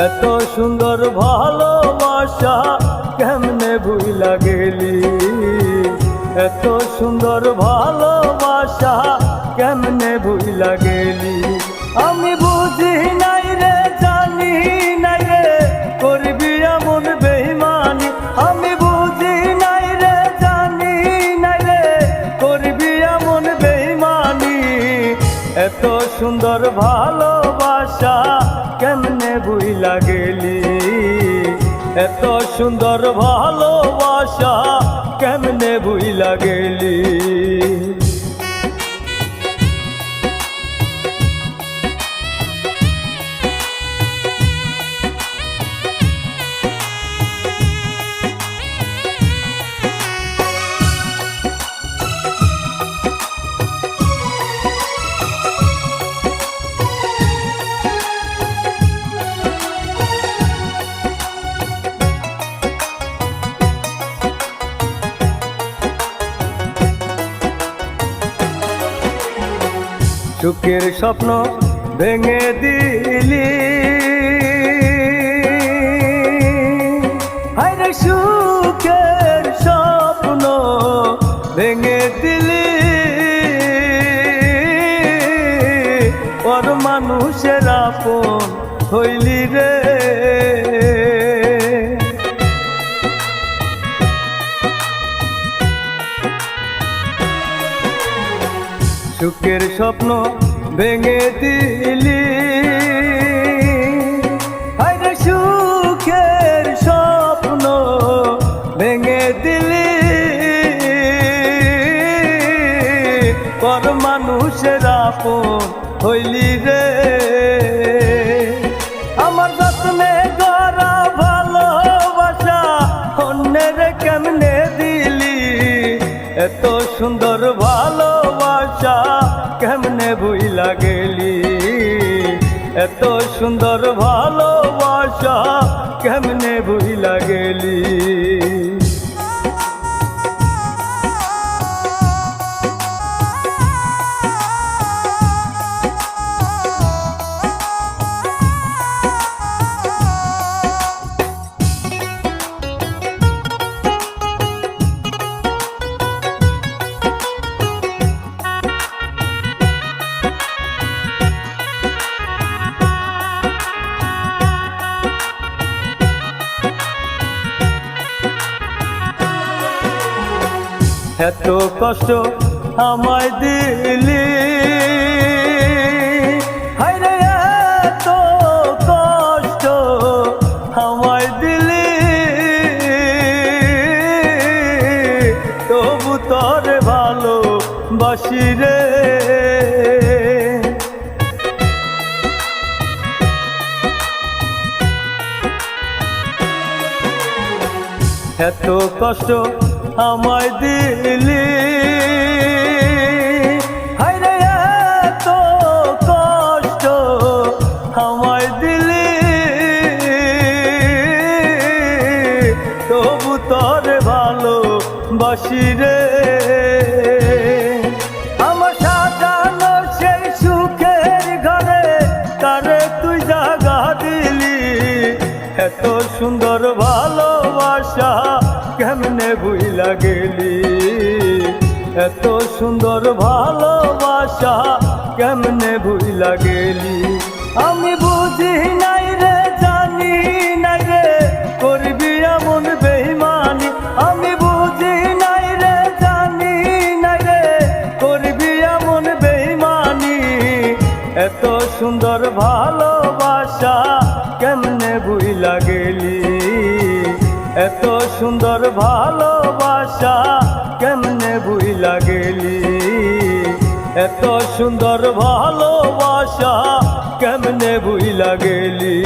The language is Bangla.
এত সুন্দর ভালোবাসা কেমনে ভুইলা গেলি, এত সুন্দর ভালোবাসা কেমনে ভুইলা গেলি। আমি বুঝি নাই রে, জানি নাই রে, করবি এমন বেঈমানি। আমি বুঝি নাই রে, জানি নাই রে, করবি এমন বেঈমানি। এত সুন্দর ভালোবাসা কেমনে ভুইলা গেলি, এত সুন্দর ভালোবাসা কেমনে ভুইলা গেলি। সুখের স্বপ্ন ভেঙে দিলি, হায়রে সুখের স্বপ্ন ভেঙে দিলি। পর মানুষের আপন হইলি রে, সুখের স্বপ্ন ভেঙে দিলি, হায়রে সুখের স্বপ্ন ভেঙে দিলি। পর মানুষের আপন হইলি রে, আমার যত্নে গড়া ভালোবাসা অন্যের কেমনে দিলি। এত সুন্দর ভালোবাসা কেমনে ভুইলা গেলি, এত সুন্দর ভালোবাসা কেমনে ভুইলা গেলি। এত কষ্ট আমায় দিলি, হায়রে এত কষ্ট আমায় দিলি। তবু তোরে ভালোবাসি রে, এত কষ্ট আমায় দিলি, হায়রে এত কষ্ট আমায় দিলি। তবু তোরে ভালোবাসি রে, আমার সাজানো সেই সুখের ঘরে তারে তুই জাগা দিলি। এত সুন্দর ভালোবাসা কেমনে ভুইলা গেলি, এত সুন্দর ভালোবাসা কেমনে ভুইলা গেলি। আমি বুঝি নাই রে, জানি নাই রে, করবি এমন বেঈমানি। আমি বুঝি নাই রে, জানি নাই রে, করবি এমন বেঈমানি। এত সুন্দর ভালোবাসা কেমনে ভুইলা গেলি, এত সুন্দর ভালোবাসা কেমনে ভুইলা গেলি। এত সুন্দর ভালোবাসা কেমনে ভুইলা গেলি।